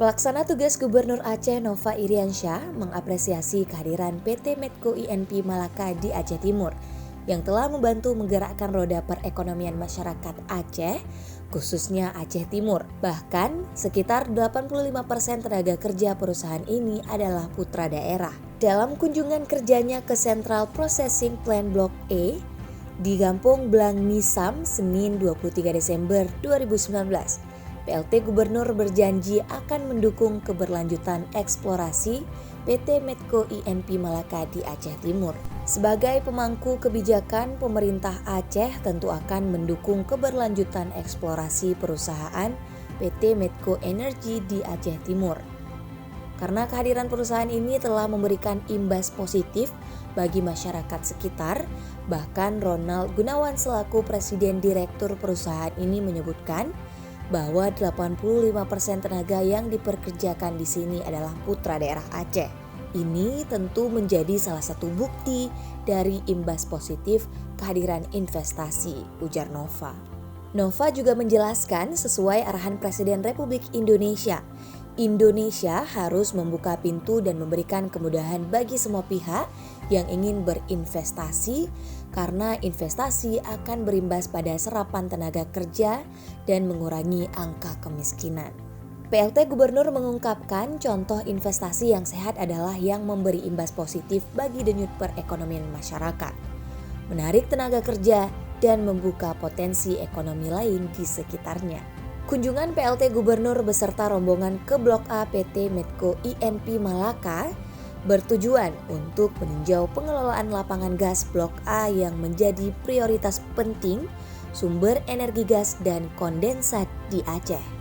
Pelaksana tugas Gubernur Aceh Nova Iriansyah mengapresiasi kehadiran PT Medco INP Malaka di Aceh Timur yang telah membantu menggerakkan roda perekonomian masyarakat Aceh, khususnya Aceh Timur. Bahkan, sekitar 85% tenaga kerja perusahaan ini adalah putra daerah. Dalam kunjungan kerjanya ke Central Processing Plant Blok E di Kampung Blang Misam, Senin 23 Desember 2019, PLT Gubernur berjanji akan mendukung keberlanjutan eksplorasi PT Medco INP Malaka di Aceh Timur. Sebagai pemangku kebijakan, pemerintah Aceh tentu akan mendukung keberlanjutan eksplorasi perusahaan PT Medco Energy di Aceh Timur. Karena kehadiran perusahaan ini telah memberikan imbas positif bagi masyarakat sekitar, bahkan Ronald Gunawan selaku Presiden Direktur perusahaan ini menyebutkan bahwa 85% tenaga yang diperkerjakan di sini adalah putra daerah Aceh. Ini tentu menjadi salah satu bukti dari imbas positif kehadiran investasi, ujar Nova. Nova juga menjelaskan sesuai arahan Presiden Republik Indonesia, Indonesia harus membuka pintu dan memberikan kemudahan bagi semua pihak yang ingin berinvestasi karena investasi akan berimbas pada serapan tenaga kerja dan mengurangi angka kemiskinan. PLT Gubernur mengungkapkan contoh investasi yang sehat adalah yang memberi imbas positif bagi denyut perekonomian masyarakat, menarik tenaga kerja dan membuka potensi ekonomi lain di sekitarnya. Kunjungan PLT Gubernur beserta rombongan ke Blok A PT Medco INP Malaka bertujuan untuk meninjau pengelolaan lapangan gas Blok A yang menjadi prioritas penting sumber energi gas dan kondensat di Aceh.